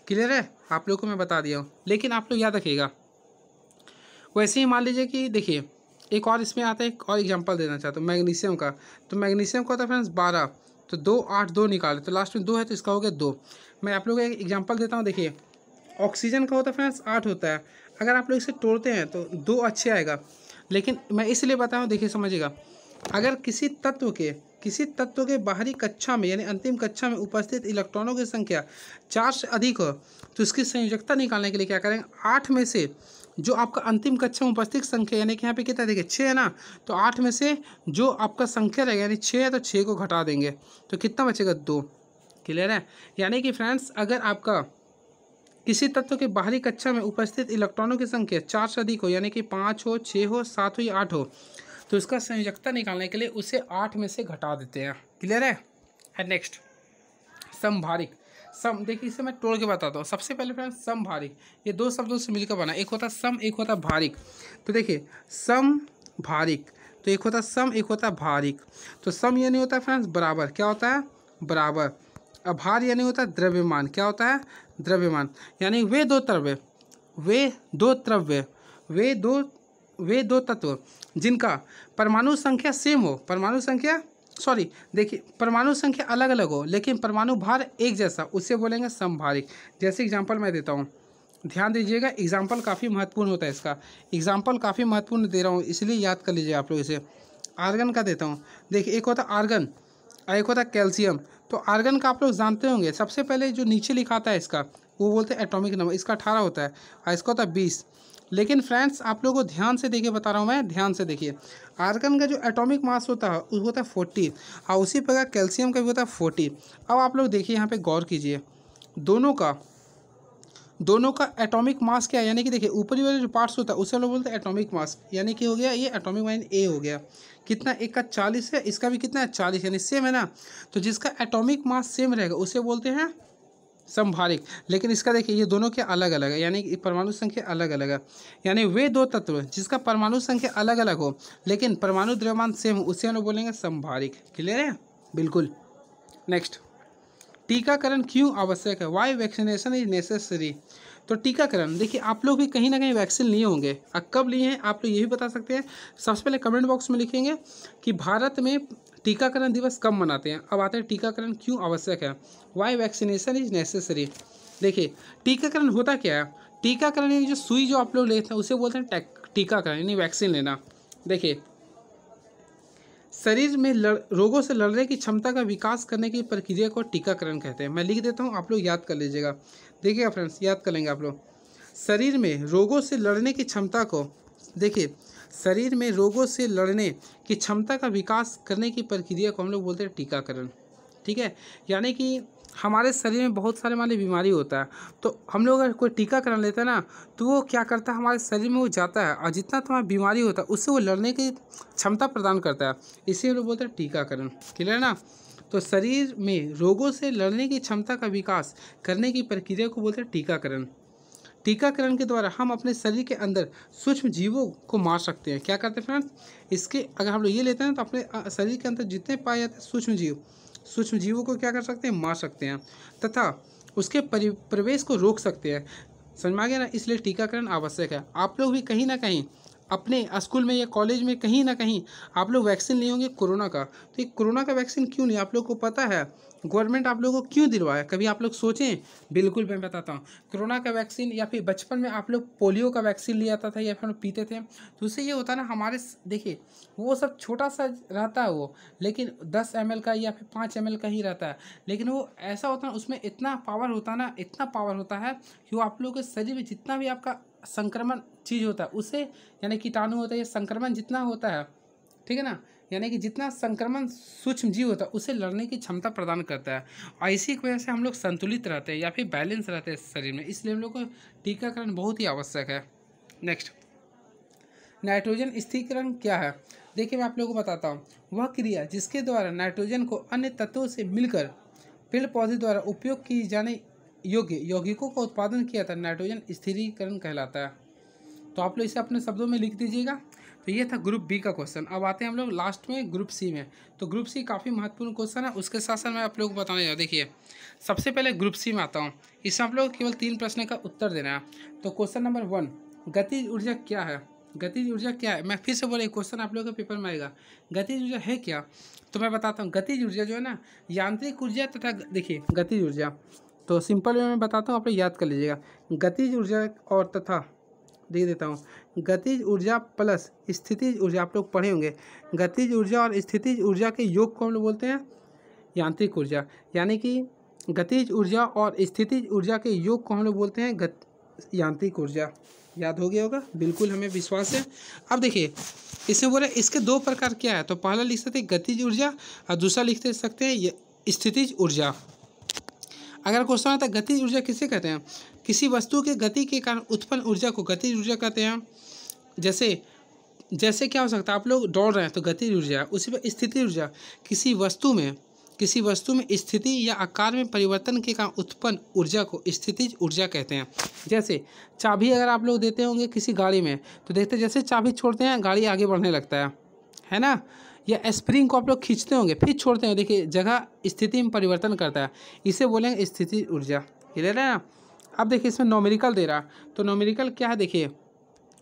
क्लियर है, आप लोग को मैं बता दिया हूँ, लेकिन आप लोग याद रखिएगा। वैसे ही मान लीजिए कि देखिए एक और इसमें आता है, एक और एग्जांपल देना चाहता हूँ मैग्नीशियम का। तो मैग्नीशियम का होता है फ्रेंड्स 12, तो 2 8 2 निकाले तो लास्ट में 2 है, तो इसका हो गया 2। मैं आप लोगों को एक एग्जांपल देता हूँ। देखिए ऑक्सीजन का होता है फ्रेंड्स 8 होता है। अगर आप लोग इसे तोड़ते हैं तो 2 अच्छे आएगा, लेकिन मैं इसलिए बताऊँ देखिए समझिएगा। अगर किसी तत्व के बाहरी कक्षा में यानी अंतिम कक्षा में उपस्थित इलेक्ट्रॉनों की संख्या 4 से अधिक हो तो इसकी संयोजकता निकालने के लिए क्या करेंगे, 8 में से जो आपका अंतिम कक्षा में उपस्थित संख्या यानी कि यहाँ पे कितना देखिए 6 है ना, तो 8 में से जो आपका संख्या रहेगा यानी 6 है तो 6 को घटा देंगे तो कितना बचेगा 2। क्लियर है, यानी कि फ्रेंड्स अगर आपका किसी तत्व के बाहरी कक्षा में उपस्थित इलेक्ट्रॉनों की संख्या 4 से अधिक हो यानी कि 5 हो 6 हो 7 हो या 8 हो तो इसका संयोजकता निकालने के लिए उसे 8 में से घटा देते हैं। क्लियर है। एंड नेक्स्ट समभारिक। देखिए इसे मैं तोड़ के बताता हूँ। सबसे पहले फ्रेंड्स समभारिक ये 2 शब्दों से मिलकर बना, एक होता सम एक होता भारिक। तो देखिए समभारिक तो एक होता सम एक होता भारिक। तो सम यानी होता है फ्रेंड्स बराबर, क्या होता है बराबर। अब भार यानी होता है द्रव्यमान, क्या होता है द्रव्यमान। यानी वे दो तत्व जिनका परमाणु संख्या सेम हो, परमाणु संख्या अलग अलग हो लेकिन परमाणु भार एक जैसा, उसे बोलेंगे समभारिक। जैसे एग्जांपल मैं देता हूँ, ध्यान दीजिएगा। एग्जांपल काफ़ी महत्वपूर्ण होता है, इसका एग्जांपल काफ़ी महत्वपूर्ण दे रहा हूँ इसलिए याद कर लीजिए आप लोग। इसे आर्गन का देता हूँ। देखिए एक होता आर्गन और एक होता कैल्शियम। तो आर्गन का आप लोग जानते होंगे, सबसे पहले जो नीचे लिखा आता है इसका वो बोलते हैं एटॉमिक नंबर, इसका 18 होता है और इसका होता है 20। लेकिन फ्रेंड्स आप लोगों को ध्यान से देखिए बता रहा हूँ मैं, ध्यान से देखिए। आर्गन का जो एटॉमिक मास होता है वो होता है 40 और उसी प्रकार कैल्शियम का भी होता है 40। अब आप लोग देखिए यहाँ पे गौर कीजिए, दोनों का एटॉमिक मास क्या है। यानी कि देखिए ऊपरी वाले जो पार्ट्स होता है उसे लोग बोलते हैं एटॉमिक मास, यानी कि हो गया ये एटॉमिक मास ए हो गया। कितना, एक का 40 है, इसका भी कितना है 40, यानी सेम है ना। तो जिसका एटॉमिक मास सेम रहेगा उसे बोलते हैं समभारिक। लेकिन इसका देखिए ये दोनों के अलग अलग है, यानी कि परमाणु संख्या अलग अलग है। यानी वे 2 तत्व जिसका परमाणु संख्या अलग अलग हो लेकिन परमाणु द्रव्यमान सेम हो उसे हम लोग बोलेंगे समभारिक। क्लियर है, बिल्कुल। नेक्स्ट, टीकाकरण क्यों आवश्यक है, वाई वैक्सीनेशन इज नेसेसरी। तो टीकाकरण, देखिए आप लोग भी कहीं ना कहीं वैक्सीन लिए होंगे। कब लिए हैं आप लोग ये भी बता सकते हैं। सबसे पहले कमेंट बॉक्स में लिखेंगे कि भारत में टीकाकरण दिवस कब मनाते हैं। अब आते हैं टीकाकरण क्यों आवश्यक है, वाई वैक्सीनेशन इज नेसेसरी। देखिए टीकाकरण होता क्या है, टीकाकरण यानी जो सुई जो आप लोग लेते हैं उसे बोलते हैं टीकाकरण यानी वैक्सीन लेना। देखिए शरीर में रोगों से लड़ने की क्षमता का विकास करने की प्रक्रिया को टीकाकरण कहते हैं। मैं लिख देता हूँ, आप लोग याद कर लीजिएगा। देखिएगा फ्रेंड्स, याद कर लेंगे आप लोग। शरीर में रोगों से लड़ने की क्षमता को, देखिए शरीर में रोगों से लड़ने की क्षमता का विकास करने की प्रक्रिया को हम लोग बोलते हैं टीकाकरण। ठीक है, यानी कि हमारे शरीर में बहुत सारे मान बीमारी होता है, तो हम लोग अगर कोई टीकाकरण लेते हैं ना, तो वो क्या करता है, हमारे शरीर में वो जाता है और जितना तुम्हारा बीमारी होता है उससे वो लड़ने की क्षमता प्रदान करता है। इसे हम लोग बोलते हैं टीकाकरण। क्लियर है ना। तो शरीर में रोगों से लड़ने की क्षमता का विकास करने की प्रक्रिया को बोलते हैं टीकाकरण। टीकाकरण के द्वारा हम अपने शरीर के अंदर सूक्ष्म जीवों को मार सकते हैं। क्या करते हैं फ्रेंड्स, इसके अगर हम लोग ये लेते हैं तो अपने शरीर के अंदर जितने पाए जाते हैं सूक्ष्म जीवों को क्या कर सकते हैं, मार सकते हैं तथा उसके प्रवेश को रोक सकते हैं। समझ में आ गया ना। इसलिए टीकाकरण आवश्यक है। आप लोग भी कहीं ना कहीं अपने स्कूल में या कॉलेज में कहीं ना कहीं आप लोग वैक्सीन लिए होंगे कोरोना का। तो ये कोरोना का वैक्सीन क्यों नहीं, आप लोग को पता है गवर्नमेंट आप लोगों को क्यों दिलवाया, कभी आप लोग सोचें। बिल्कुल मैं बताता हूँ। कोरोना का वैक्सीन या फिर बचपन में आप लोग पोलियो का वैक्सीन लिया जाता था या फिर पीते थे, तो उससे ये होता है ना हमारे, देखिए वो सब छोटा सा रहता है वो, लेकिन 10 ml का या फिर 5 ml का ही रहता है, लेकिन वो ऐसा होता है उसमें इतना पावर होता है ना, इतना पावर होता है कि वो आप लोगों के शरीर में जितना भी आपका संक्रमण चीज़ होता है उसे, यानी कीटाणु होता है या संक्रमण जितना होता है, ठीक है ना, यानी कि जितना संक्रमण सूक्ष्म जीव होता है उसे लड़ने की क्षमता प्रदान करता है। और इसी की वजह से हम लोग संतुलित रहते हैं या फिर बैलेंस रहते हैं शरीर में। इसलिए हम लोग को टीकाकरण बहुत ही आवश्यक है। नेक्स्ट, नाइट्रोजन स्थिरीकरण क्या है। देखिए मैं आप लोगों को बताता हूँ। वह क्रिया जिसके द्वारा नाइट्रोजन को अन्य तत्वों से मिलकर पेड़ पौधे द्वारा उपयोग की जाने योग्य यौगिकों का उत्पादन किया था, नाइट्रोजन स्थिरीकरण कहलाता है। तो आप लोग इसे अपने शब्दों में लिख दीजिएगा। तो ये था ग्रुप बी का क्वेश्चन। अब आते हैं हम लोग लास्ट में ग्रुप सी में। तो ग्रुप सी काफ़ी महत्वपूर्ण क्वेश्चन है, उसके साथ साथ मैं आप लोगों को बताने जा रहा हूँ। देखिए सबसे पहले ग्रुप सी में आता हूँ। इसमें आप लोग केवल 3 प्रश्न का उत्तर देना है। तो क्वेश्चन नंबर 1, गतिज ऊर्जा क्या है। गतिज ऊर्जा क्या है, मैं फिर से बोले क्वेश्चन आप लोगों के पेपर में आएगा। गतिज ऊर्जा है क्या, तो मैं बताता हूँ। गतिज ऊर्जा जो है ना, यांत्रिक ऊर्जा तथा, देखिए गतिज ऊर्जा तो सिंपल वे में बताता हूँ, आप लोग याद कर लीजिएगा। गतिज ऊर्जा और तथा दे देता हूँ, गतिज ऊर्जा प्लस स्थितिज ऊर्जा, आप लोग पढ़े होंगे। गतिज ऊर्जा और स्थितिज ऊर्जा के योग को हम लोग बोलते हैं यांत्रिक ऊर्जा। यानी कि गतिज ऊर्जा और स्थितिज ऊर्जा के योग को हम लोग बोलते हैं यांत्रिक ऊर्जा। याद हो गया होगा, बिल्कुल हमें विश्वास है। अब देखिए इसमें बोले इसके 2 प्रकार क्या है, तो पहला लिख सकते हैं गतिज ऊर्जा और दूसरा लिख सकते हैं स्थितिज ऊर्जा। अगर क्वेश्चन आता है गतिज ऊर्जा किसे कहते हैं, किसी वस्तु के गति के कारण उत्पन्न ऊर्जा को गतिज ऊर्जा कहते हैं। जैसे क्या हो सकता है, आप लोग दौड़ रहे हैं तो गतिज ऊर्जा। उसी पर स्थितिज ऊर्जा, किसी वस्तु में स्थिति या आकार में परिवर्तन के कारण उत्पन्न ऊर्जा को स्थितिज ऊर्जा कहते हैं। जैसे चाबी अगर आप लोग देते होंगे किसी गाड़ी में, तो देखते हैं जैसे चाबी छोड़ते हैं गाड़ी आगे बढ़ने लगता है ना। या स्प्रिंग को आप लोग खींचते होंगे फिर छोड़ते हैं, देखिए जगह स्थिति में परिवर्तन करता है, इसे बोलेंगे स्थितिज ऊर्जा। क्लियर है ना। अब देखिए इसमें नॉमेरिकल दे रहा, तो नॉमेरिकल क्या है, देखिए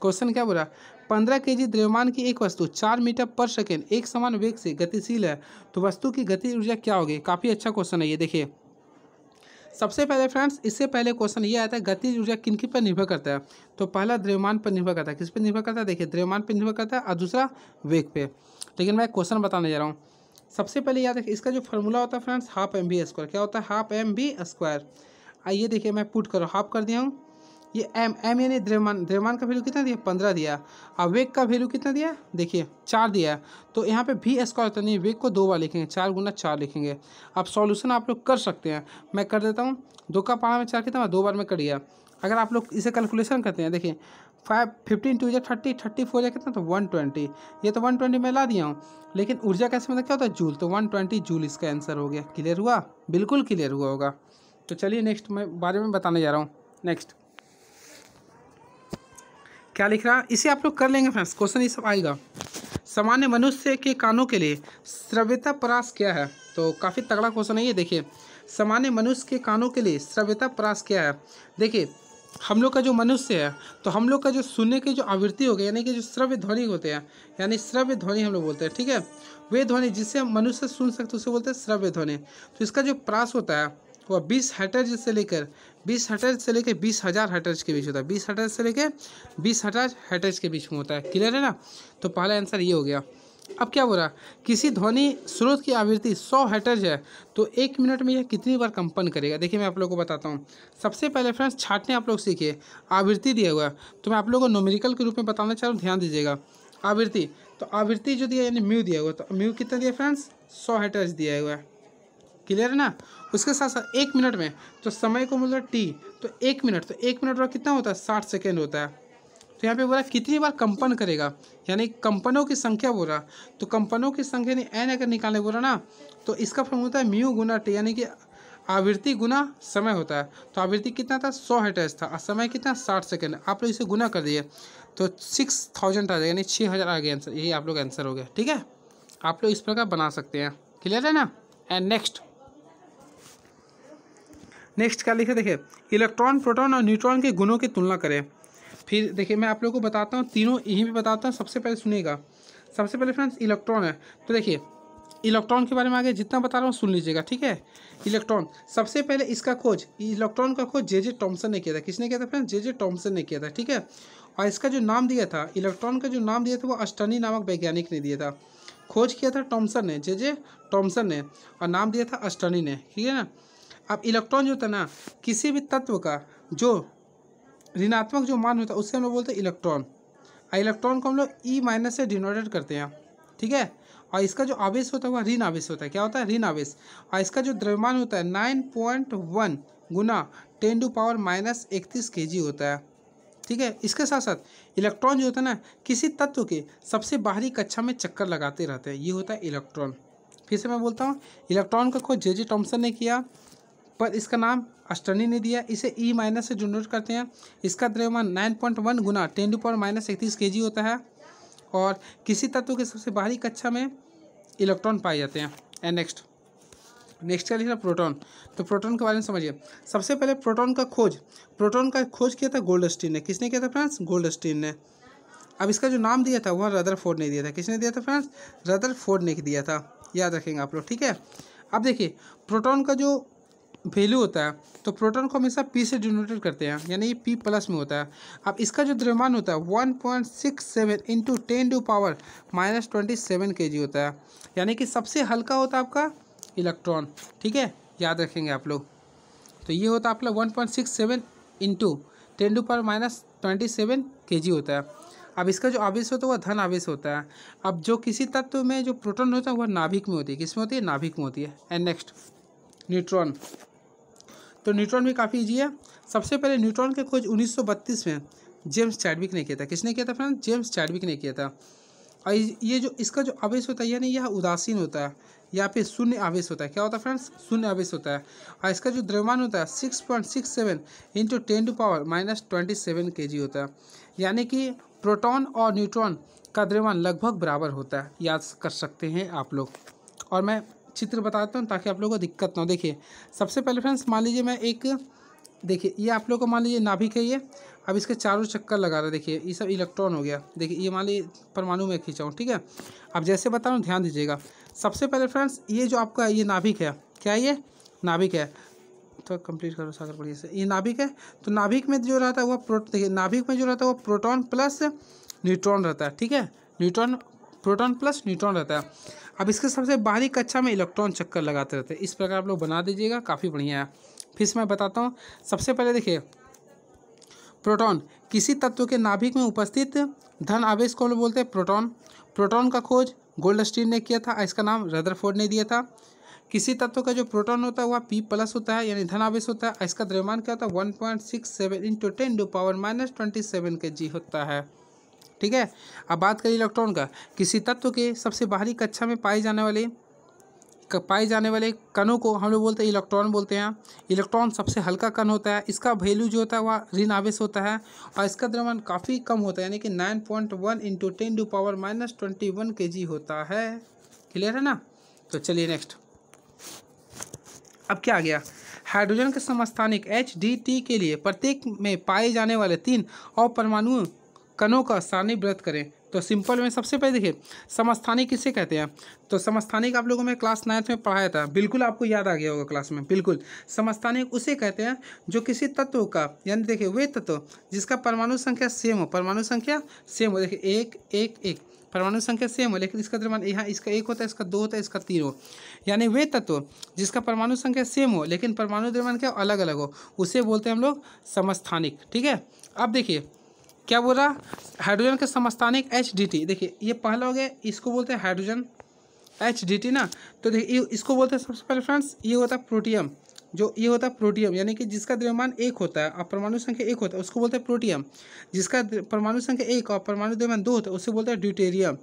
क्वेश्चन क्या बोला, 15 kg द्रव्यमान की एक वस्तु 4 मीटर पर सेकेंड एक समान वेग से गतिशील है, तो वस्तु की गति ऊर्जा क्या होगी। काफ़ी अच्छा क्वेश्चन है ये। देखिए सबसे पहले फ्रेंड्स, इससे पहले क्वेश्चन ये आता है गतिज ऊर्जा किन पर निर्भर करता है, तो पहला द्रव्यमान पर निर्भर करता है। किस पर निर्भर करता है, देखिए द्रव्यमान पर निर्भर करता है और दूसरा वेग पे। लेकिन मैं क्वेश्चन बताने जा रहा हूँ। सबसे पहले याद रखिए इसका जो फॉर्मूला होता है फ्रेंड्स, ½ mv²। क्या होता है, ½ mv²। आइए देखिए मैं पुट करो, हाफ कर दिया हूँ। ये एम यानी द्रव्यमान का वैल्यू कितना दिया, 15 दिया। और वेग का वैल्यू कितना दिया, देखिए 4 दिया। तो यहाँ पे v² होता नहीं, वेग को 2 बार लिखेंगे, 4 × 4 लिखेंगे। अब सॉल्यूशन आप लोग कर सकते हैं, मैं कर देता हूँ। 2 का पावर में 4 कितना, 2 बार में कर दिया। अगर आप लोग इसे कैलकुलेशन करते हैं, देखिए 15 2 30, 34 या कितना, तो 120। ये तो 120 मैं ला दिया हूँ, लेकिन ऊर्जा कैसे मतलब क्या होता है, जूल। तो 120 जूल इसका आंसर हो गया। क्लियर हुआ, बिल्कुल क्लियर हुआ होगा। तो चलिए नेक्स्ट मैं बारे में बताने जा रहा हूँ। नेक्स्ट क्या लिख रहा है, इसे आप लोग कर लेंगे फ्रेंड्स, क्वेश्चन ये सब आएगा। सामान्य मनुष्य के कानों के लिए श्रव्यता परास क्या है, तो काफ़ी तगड़ा क्वेश्चन है ये। देखिए सामान्य मनुष्य के कानों के लिए श्रव्यता परास क्या है। देखिए हम लोग का जो मनुष्य है, तो हम लोग का जो सुनने की जो आवृत्ति हो गई, यानी कि जो श्रव्य ध्वनि होते हैं, यानी श्रव्य ध्वनि हम लोग बोलते हैं, ठीक है। वे ध्वनि जिससे मनुष्य सुन सकते उसे बोलते हैं श्रव्य ध्वनि। तो इसका जो प्रास होता है वह 20 हर्ट्ज से लेकर 20,000 हर्ट्ज के बीच होता है। 20 हर्ट्ज से लेकर 20,000 हर्ट्ज के बीच में होता है। क्लियर है ना। तो पहला आंसर ये हो गया। अब क्या बोला, किसी ध्वनि स्रोत की आवृत्ति 100 हर्ट्ज है तो 1 मिनट में यह कितनी बार कंपन करेगा। देखिए मैं आप लोगों को बताता हूँ। सबसे पहले फ्रेंड्स छाटने आप लोग सीखिए। आवृत्ति दिया हुआ है तो मैं आप लोगों को न्यूमेरिकल के रूप में बताना चाह रहा हूँ, ध्यान दीजिएगा। आवृत्ति, तो आवृत्ति जो दिया यानी म्यू दिया हुआ, तो म्यू कितना दिया फ्रेंड्स, 100 हर्ट्ज दिया हुआ है। क्लियर है ना। उसके साथ साथ 1 मिनट में, तो समय को मतलब टी, तो 1 मिनट, तो 1 मिनट और कितना होता है, 60 सेकेंड होता है। तो यहाँ पे बोला कितनी बार कंपन करेगा, यानी कंपनों की संख्या बोल रहा। तो कंपनों की संख्या यानी एन अगर निकालने बोल रहा ना, तो इसका फॉर्म होता है म्यू गुना टी, यानी कि आवृत्ति गुना समय होता है। तो आवृत्ति कितना था, 100 हर्ट्ज था, और समय कितना, 60 सेकेंड। आप लोग इसे गुना कर दिए तो 6000 आ जाएगा, यानी 6000 आ गया आंसर। यही आप लोग आंसर हो गया, ठीक है। आप लोग इस प्रकार बना सकते हैं। क्लियर है ना। एंड नेक्स्ट क्या लिखे, देखिए इलेक्ट्रॉन, प्रोटॉन और न्यूट्रॉन के गुणों की तुलना करें। फिर देखिए मैं आप लोगों को बताता हूँ, तीनों यहीं पे बताता हूँ। सबसे पहले सुनिएगा। सबसे पहले फ्रेंड्स इलेक्ट्रॉन है, तो देखिए इलेक्ट्रॉन के बारे में आगे जितना बता रहा हूँ सुन लीजिएगा, ठीक है। इलेक्ट्रॉन, सबसे पहले इसका खोज, इलेक्ट्रॉन का खोज जे टॉमसन ने किया था। किसने किया था फ्रेंड्स, जे टॉमसन ने किया था, ठीक है। और इसका जो नाम दिया था, इलेक्ट्रॉन का जो नाम दिया था वो अस्टनी नामक वैज्ञानिक ने दिया था। खोज किया था टॉमसन ने, जे टॉमसन ने, और नाम दिया था अस्टनी ने, ठीक है ना। अब इलेक्ट्रॉन जो था ना, किसी भी तत्व का जो ऋणात्मक जो मान होता है उससे हम लोग बोलते हैं इलेक्ट्रॉन। इलेक्ट्रॉन को हम लोग ई माइनस से डिनोटेट करते हैं, ठीक है। और इसका जो आवेश होता है वह ऋण आवेश होता है। क्या होता है, ऋण आवेश। और इसका जो द्रव्यमान होता है 9.1 गुना 10⁻³ kg होता है, ठीक है। इसके साथ साथ इलेक्ट्रॉन जो होता है ना, किसी तत्व के सबसे बाहरी कक्षा में चक्कर लगाते रहते हैं, ये होता है इलेक्ट्रॉन। फिर से मैं बोलता हूँ, इलेक्ट्रॉन का खोज जे टॉमसन ने किया, पर इसका नाम अस्टनी ने दिया। इसे ई माइनस से डिनोट करते हैं। इसका द्रव्यमान 9.1 गुना 10⁻³ kg होता है। और किसी तत्व के सबसे बाहरी कक्षा में इलेक्ट्रॉन पाए जाते हैं। एंड नेक्स्ट क्या लिखा, प्रोटॉन। तो प्रोटॉन के बारे में समझिए। सबसे पहले प्रोटॉन का खोज किया था गोल्डस्टीन ने। किसने किया था फ्रेंड्स, गोल्डस्टीन ने। अब इसका जो नाम दिया था वह रदरफोर्ड ने दिया था। किसने दिया था फ्रेंड्स, रदरफोर्ड ने दिया था। याद रखेंगे आप लोग, ठीक है। अब देखिए प्रोटॉन का जो वैल्यू होता है, तो प्रोटॉन को हमेशा पी से डिनोटेट करते हैं, यानी ये पी प्लस में होता है। अब इसका जो द्रव्यमान होता है 1.67 इंटू 10⁻⁻27 kg होता है, यानी कि सबसे हल्का होता है आपका इलेक्ट्रॉन, ठीक है। याद रखेंगे आप लोग। तो ये होता है आपका 1.67 इंटू 10⁻⁻27 kg होता है। अब इसका जो आवेश होता है वह धन आवेश होता है। अब जो किसी तत्व में जो प्रोटॉन होता है वह नाभिक में होती है। किसमें होती है, नाभिक में होती है। And next neutron. तो न्यूट्रॉन भी काफ़ी ईजी है। सबसे पहले न्यूट्रॉन के खोज 1932 में जेम्स चैडविक ने किया था। किसने किया था फ्रेंड्स, जेम्स चैडविक ने किया था। और ये जो इसका जो आवेश होता है, यानी यह उदासीन होता है, या फिर शून्य आवेश होता है। क्या होता है फ्रेंड्स, शून्य आवेश होता है। और इसका जो द्रव्यमान होता है 6.67 इंटू 10⁻⁻27 kg होता है, यानी कि प्रोटॉन और न्यूट्रॉन का द्रव्यमान लगभग बराबर होता है। याद कर सकते हैं आप लोग। और मैं चित्र बताता हूँ ताकि आप लोगों को दिक्कत ना हो। देखिए सबसे पहले फ्रेंड्स मान लीजिए मैं एक, देखिए ये आप लोगों को मान लीजिए नाभिक है ये। अब इसके चारों चक्कर लगा रहा है, देखिए ये सब इलेक्ट्रॉन हो गया। देखिए ये मान लीजिए परमाणु में खींचा हूँ, ठीक है। अब जैसे बता रहा हूँ ध्यान दीजिएगा। सबसे पहले फ्रेंड्स ये जो आपका ये नाभिक है, क्या ये नाभिक है, तो कंप्लीट करो सागर बढ़िया से। ये नाभिक है, तो नाभिक में जो रहता है वह देखिए नाभिक में जो रहता है वह प्रोटॉन प्लस न्यूट्रॉन रहता है, ठीक है। प्रोटॉन प्लस न्यूट्रॉन रहता है। अब इसके सबसे बाहरी कक्षा में इलेक्ट्रॉन चक्कर लगाते रहते हैं। इस प्रकार आप लोग बना दीजिएगा, काफ़ी बढ़िया है। फिर से मैं बताता हूँ। सबसे पहले देखिए प्रोटॉन, किसी तत्व के नाभिक में उपस्थित धन आवेश को लोग बोलते हैं प्रोटॉन। प्रोटॉन का खोज गोल्डस्टीन ने किया था, इसका नाम रदरफोर्ड ने दिया था। किसी तत्व का जो प्रोटॉन होता है वह पी प्लस होता है, यानी धन आवेश होता है। इसका द्रव्यमान क्या होता है 1.67 इंटू 10⁻⁻27 kg होता है, ठीक है। अब बात करें इलेक्ट्रॉन का, किसी तत्व के सबसे बाहरी कक्षा में पाए जाने वाले कणों को हम लोग बोलते हैं इलेक्ट्रॉन बोलते हैं। इलेक्ट्रॉन सबसे हल्का कण होता है। इसका वैल्यू जो होता है वह ऋण आवेश होता है, और इसका द्रव्यमान काफ़ी कम होता है, यानी कि 9.1 इंटू 10⁻⁻21 kg होता है। क्लियर है ना। तो चलिए नेक्स्ट, अब क्या आ गया, हाइड्रोजन के समस्थानिक HDT के लिए प्रत्येक में पाए जाने वाले 3 अपरमाणु कणों का सारणीबद्ध करें। तो सिंपल में सबसे पहले देखिए समस्थानिक किसे कहते हैं। तो समस्थानिक आप लोगों में क्लास 9th में पढ़ाया था, बिल्कुल आपको याद आ गया होगा क्लास में। बिल्कुल समस्थानिक उसे कहते हैं जो किसी तत्व का, यानी देखिए वे तत्व जिसका परमाणु संख्या सेम हो, परमाणु संख्या सेम हो, देखिए 1 1 1 परमाणु संख्या सेम हो, लेकिन इसका द्रव्यमान यहाँ इसका 1 होता है, इसका 2 होता है, इसका 3 हो, यानी वे तत्व जिसका परमाणु संख्या सेम हो लेकिन परमाणु द्रव्यमान क्या अलग अलग हो, उसे बोलते हैं हम लोग समस्थानिक। ठीक है, अब देखिए क्या बोल रहा, हाइड्रोजन के समस्थानिक HDT, देखिए ये पहला हो गया, इसको बोलते हैं हाइड्रोजन HDT ना। तो देखिए इसको बोलते हैं सबसे पहले फ्रेंड्स, ये होता है प्रोटियम, जो ये होता है प्रोटियम, यानी कि जिसका द्रव्यमान 1 होता है और परमाणु संख्या 1 होता है उसको बोलते हैं प्रोटियम। जिसका परमाणु संख्या 1 और परमाणु द्रव्यमान 2 होता है उसे बोलते हैं ड्यूटेरियम।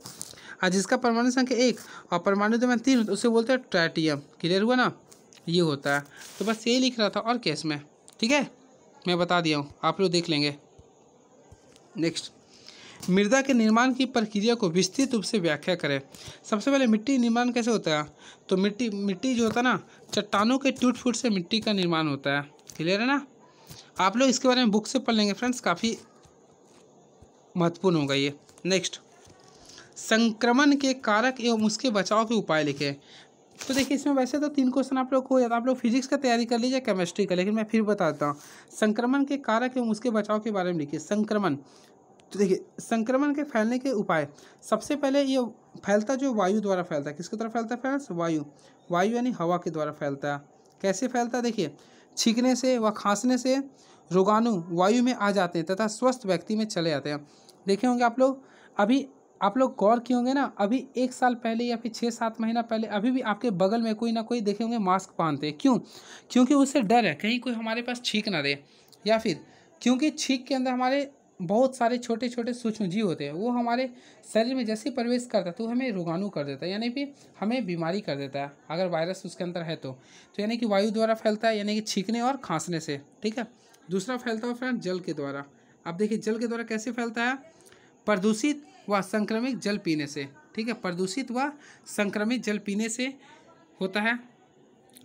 और जिसका परमाणु संख्या 1 और परमाणु द्रव्यमान 3 होता है उसे बोलते हैं ट्राइटियम। क्लियर हुआ ना, ये होता है। तो बस यही लिख रहा था और केस में, ठीक है, मैं बता दिया हूँ, आप लोग देख लेंगे। नेक्स्ट, मृदा के निर्माण की प्रक्रिया को विस्तृत रूप से व्याख्या करें। सबसे पहले मिट्टी निर्माण कैसे होता है। तो मिट्टी जो होता है ना, चट्टानों के टूट फूट से मिट्टी का निर्माण होता है। क्लियर है ना, आप लोग इसके बारे में बुक से पढ़ लेंगे फ्रेंड्स, काफ़ी महत्वपूर्ण होगा ये। नेक्स्ट, संक्रमण के कारक एवं उसके बचाव के उपाय लिखें। तो देखिए इसमें वैसे तो 3 क्वेश्चन आप लोग को याद, आप लोग फिजिक्स का तैयारी कर लीजिए, केमिस्ट्री का, लेकिन मैं फिर बताता हूँ। संक्रमण के कारक एवं उसके बचाव के बारे में लिखिए। संक्रमण, तो देखिए संक्रमण के फैलने के उपाय, सबसे पहले ये फैलता जो वायु द्वारा फैलता है, किसके द्वारा फैलता है फ्रेंड्स, वायु यानी हवा के द्वारा फैलता है। कैसे फैलता है, देखिए छींकने से व खांसने से रोगाणु वायु में आ जाते हैं तथा स्वस्थ व्यक्ति में चले जाते हैं। देखे होंगे आप लोग, अभी आप लोग गौर किए होंगे ना, अभी 1 साल पहले या फिर 6-7 महीना पहले अभी भी आपके बगल में कोई ना कोई देखे होंगे मास्क पहनते हैं। क्यों, क्योंकि उससे डर है कहीं कोई हमारे पास छींक ना दे, या फिर क्योंकि छींक के अंदर हमारे बहुत सारे छोटे छोटे सूक्ष्म जीव होते हैं, वो हमारे शरीर में जैसे प्रवेश करता है तो हमें रोगाणु कर देता है, यानी कि हमें बीमारी कर देता है अगर वायरस उसके अंदर है तो यानी कि वायु द्वारा फैलता है, यानी कि छींकने और खांसने से। ठीक है, दूसरा फैलता है फ्रेंड जल के द्वारा। अब देखिए जल के द्वारा कैसे फैलता है, प्रदूषित व संक्रमित जल पीने से। ठीक है, प्रदूषित व संक्रमित जल पीने से होता है।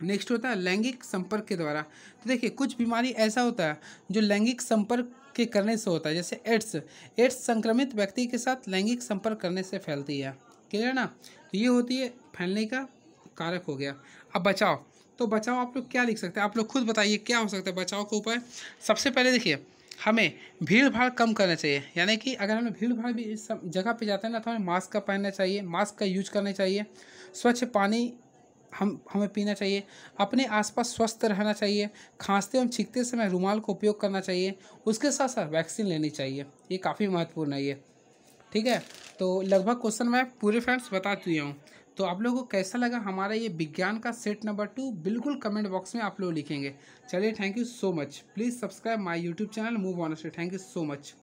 नेक्स्ट होता है लैंगिक संपर्क के द्वारा। तो देखिए कुछ बीमारी ऐसा होता है जो लैंगिक संपर्क के करने से होता है, जैसे एड्स संक्रमित व्यक्ति के साथ लैंगिक संपर्क करने से फैलती है। क्लियर ना, तो ये होती है फैलने का कारक हो गया। अब बचाव, तो बचाव आप लोग क्या लिख सकते हैं, आप लोग खुद बताइए क्या हो सकता है बचाव का उपाय। सबसे पहले देखिए हमें भीड़ भाड़ कम करना चाहिए, यानी कि अगर हमें भीड़ भाड़ भी इस जगह पे जाते हैं ना तो हमें मास्क का पहनना चाहिए, मास्क का यूज करना चाहिए। स्वच्छ पानी हमें पीना चाहिए, अपने आसपास स्वस्थ रहना चाहिए, खांसते एवं छींकते समय रुमाल का उपयोग करना चाहिए, उसके साथ साथ वैक्सीन लेनी चाहिए। ये काफ़ी महत्वपूर्ण है ये। ठीक है, तो लगभग क्वेश्चन मैं पूरे फ्रेंड्स बता दिया हूँ। तो आप लोगों को कैसा लगा हमारा ये विज्ञान का सेट नंबर 2, बिल्कुल कमेंट बॉक्स में आप लोग लिखेंगे। चलिए, thank you so much. Please subscribe my YouTube channel move on study. Thank you so much.